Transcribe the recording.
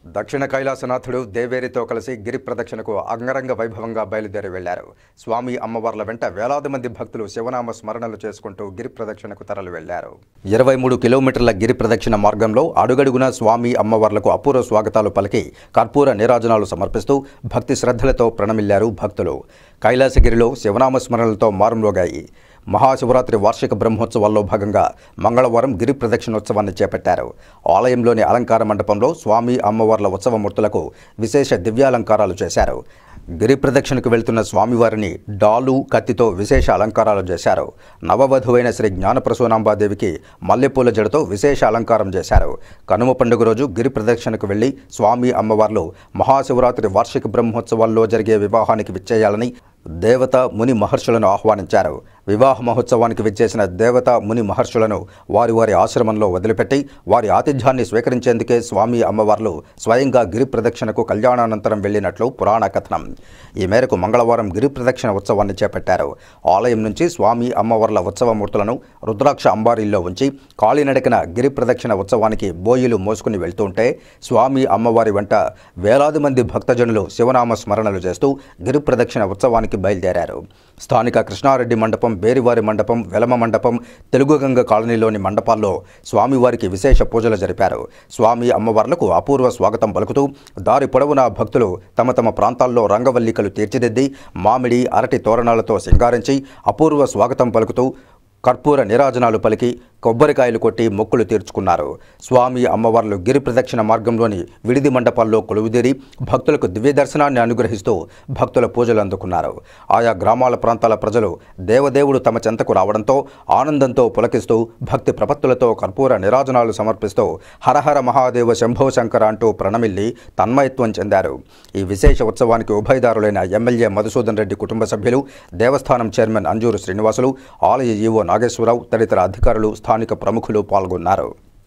దక్షిణ కైలాసనాథుడు దేవేరితో కలిసి గిరి ప్రదక్షిణకు అంగరంగ వైభవంగా బయలుదేరి వెళ్లారు. స్వామి అమ్మవార్ల వెంట వేలాది మంది భక్తులు శివనామ స్మరణలు చేసుకుంటూ గిరి ప్రదక్షిణకు తరలి వెళ్లారు. 23 కిలోమీటర్ల గిరి ప్రదక్షిణ మార్గంలో అడుగడుగున స్వామి అమ్మవార్లకు అపూర్వ స్వాగతాలు పలికి కర్పూర నీరాజనాలు సమర్పిస్తూ భక్తి శ్రద్ధలతో ప్రణమిల్లారు భక్తులు. కైలాసగిరిలో శివనామ స్మరణలతో మారుమ్రోగాయి. మహాశివరాత్రి వార్షిక బ్రహ్మోత్సవాల్లో భాగంగా మంగళవారం గిరి ప్రదక్షిణోత్సవాన్ని చేపట్టారు. ఆలయంలోని అలంకార మండపంలో స్వామి అమ్మవార్ల ఉత్సవమూర్తులకు విశేష దివ్యాలంకారాలు చేశారు. గిరి ప్రదక్షిణకు వెళ్తున్న స్వామివారిని డాలు కత్తితో విశేష అలంకారాలు చేశారు. నవవధువైన శ్రీ జ్ఞానప్రసూనాంబాదేవికి మల్లెపూల జడతో విశేష అలంకారం చేశారు. కనుమ పండుగ రోజు గిరి ప్రదక్షిణకు వెళ్లి స్వామి అమ్మవార్లు మహాశివరాత్రి వార్షిక బ్రహ్మోత్సవాల్లో జరిగే వివాహానికి విచ్చేయాలని దేవత ముని మహర్షులను ఆహ్వానించారు. వివాహ మహోత్సవానికి విచ్చేసిన దేవత ముని మహర్షులను వారి వారి ఆశ్రమంలో వదిలిపెట్టి వారి ఆతిథ్యాన్ని స్వీకరించేందుకే స్వామి అమ్మవార్లు స్వయంగా గిరి ప్రదక్షిణకు కళ్యాణానంతరం వెళ్లినట్లు పురాణ కథనం. ఈ మేరకు మంగళవారం గిరి ప్రదక్షిణ ఉత్సవాన్ని చేపట్టారు. ఆలయం నుంచి స్వామి అమ్మవార్ల ఉత్సవమూర్తులను రుద్రాక్ష అంబారీల్లో ఉంచి కాలినడకన గిరి ప్రదక్షిణ ఉత్సవానికి బోయిలు మోసుకుని వెళ్తుంటే స్వామి అమ్మవారి వెంట వేలాది మంది భక్తజనులు శివనామ స్మరణలు చేస్తూ గిరి ప్రదక్షిణ ఉత్సవానికి బయలుదేరారు. స్థానిక కృష్ణారెడ్డి మండపం, బేరివారి మండపం, వెలమ మండపం, తెలుగుగంగ కాలనీలోని మండపాల్లో స్వామివారికి విశేష పూజలు జరిపారు. స్వామి అమ్మవార్లకు అపూర్వ స్వాగతం పలుకుతూ దారి పొడవునా భక్తులు తమ తమ ప్రాంతాల్లో రంగవల్లికలు తీర్చిదిద్ది మామిడి, అరటి తోరణాలతో సింగారించి అపూర్వ స్వాగతం పలుకుతూ కర్పూర నీరాజనాలు పలికి కొబ్బరికాయలు కొట్టి మొక్కులు తీర్చుకున్నారు. స్వామి అమ్మవార్లు గిరి ప్రదక్షిణ మార్గంలోని విడిది మండపాల్లో కొలువుదీరి భక్తులకు దివ్య దర్శనాన్ని అనుగ్రహిస్తూ భక్తుల పూజలు అందుకున్నారు. ఆయా గ్రామాల ప్రాంతాల ప్రజలు దేవదేవుడు తమ చెంతకు రావడంతో ఆనందంతో పులకిస్తూ భక్తి ప్రపత్తులతో కర్పూర నీరాజనాలు సమర్పిస్తూ హరహర మహాదేవ శంభో శంకర అంటూ ప్రణమిల్లి తన్మయత్వం చెందారు. ఈ విశేష ఉత్సవానికి ఉభయదారులైన ఎమ్మెల్యే మధుసూదన్ రెడ్డి కుటుంబ సభ్యులు, దేవస్థానం చైర్మన్ అంజూరు శ్రీనివాసులు, ఆలయ ఈవో నాగేశ్వరరావు తదితర అధికారులు, స్థానిక ప్రముఖులు పాల్గొన్నారు.